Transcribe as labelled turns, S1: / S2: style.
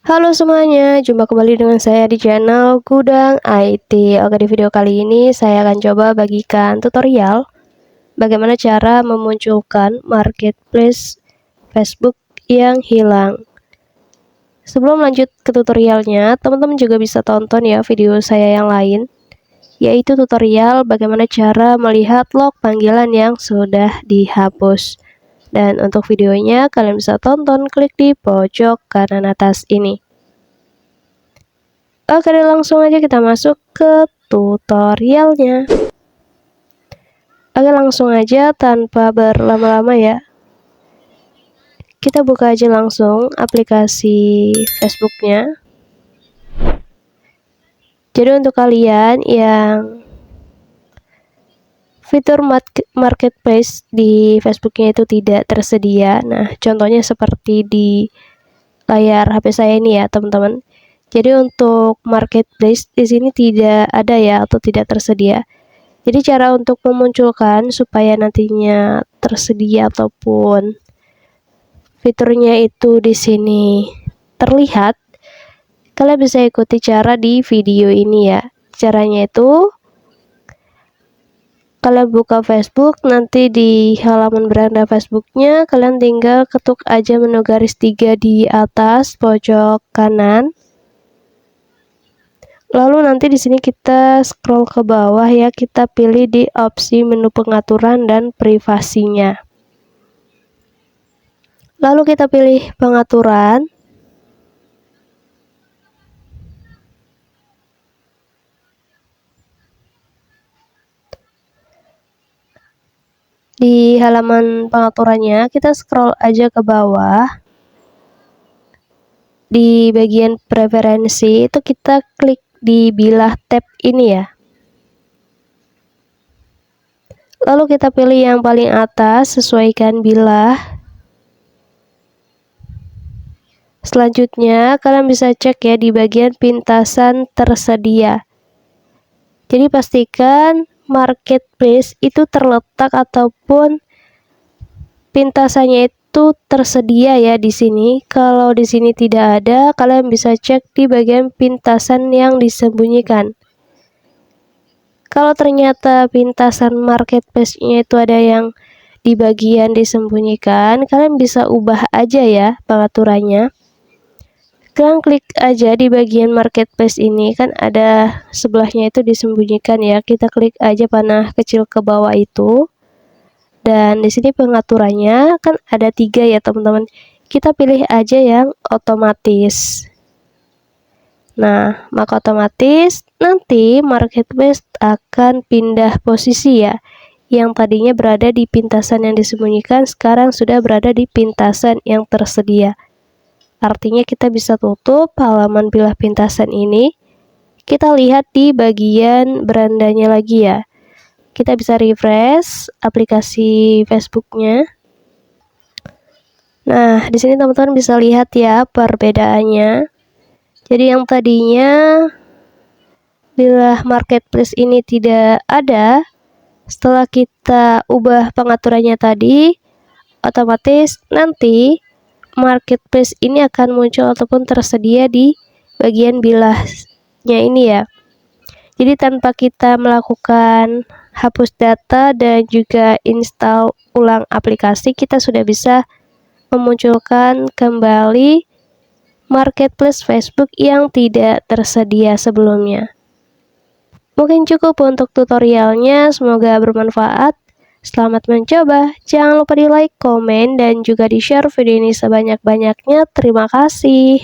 S1: Halo semuanya, jumpa kembali dengan saya di channel Gudang IT. Oke, di video kali ini saya akan coba bagikan tutorial bagaimana cara memunculkan marketplace Facebook yang hilang. Sebelum lanjut ke tutorialnya, teman-teman juga bisa tonton ya video saya yang lain, yaitu tutorial bagaimana cara melihat log panggilan yang sudah dihapus. Dan untuk videonya kalian bisa tonton, klik di pojok kanan atas ini. Oke, langsung aja kita masuk ke tutorialnya. Oke, langsung aja tanpa berlama-lama ya. Kita buka aja langsung aplikasi Facebooknya. Jadi untuk kalian yang fitur marketplace di Facebooknya itu tidak tersedia, nah contohnya seperti di layar HP saya ini ya teman-teman. Jadi untuk marketplace di sini tidak ada ya, atau tidak tersedia. Jadi cara untuk memunculkan supaya nantinya tersedia ataupun fiturnya itu di sini terlihat, kalian bisa ikuti cara di video ini ya. Caranya itu kalian buka Facebook, nanti di halaman beranda Facebooknya kalian tinggal ketuk aja menu garis 3 di atas pojok kanan. Lalu nanti di sini kita scroll ke bawah ya, kita pilih di opsi menu pengaturan dan privasinya. Lalu kita pilih pengaturan. Di halaman pengaturannya kita scroll aja ke bawah. Di bagian preferensi itu kita klik di bilah tab ini ya. Lalu kita pilih yang paling atas, sesuaikan bilah. Selanjutnya kalian bisa cek ya di bagian pintasan tersedia. Jadi pastikan marketplace itu terletak ataupun pintasannya itu tersedia ya di sini. Kalau di sini tidak ada, kalian bisa cek di bagian pintasan yang disembunyikan. Kalau ternyata pintasan marketplace-nya itu ada yang di bagian disembunyikan, kalian bisa ubah aja ya pengaturannya. Kalian klik aja di bagian marketplace ini, kan ada sebelahnya itu disembunyikan ya. Kita klik aja panah kecil ke bawah itu. Dan di sini pengaturannya kan ada 3 ya teman-teman. Kita pilih aja yang otomatis. Nah, maka otomatis nanti marketplace akan pindah posisi ya. Yang tadinya berada di pintasan yang disembunyikan, sekarang sudah berada di pintasan yang tersedia. Artinya kita bisa tutup halaman bilah pintasan ini. Kita lihat di bagian berandanya lagi ya. Kita bisa refresh aplikasi Facebooknya. Nah, di sini teman-teman bisa lihat ya perbedaannya. Jadi yang tadinya bilah marketplace ini tidak ada, setelah kita ubah pengaturannya tadi, otomatis nanti marketplace ini akan muncul ataupun tersedia di bagian bilahnya ini ya. Jadi tanpa kita melakukan hapus data dan juga install ulang aplikasi, kita sudah bisa memunculkan kembali marketplace Facebook yang tidak tersedia sebelumnya. Mungkin cukup untuk tutorialnya, semoga bermanfaat. Selamat mencoba, jangan lupa di like, komen, dan juga di share video ini sebanyak-banyaknya. Terima kasih.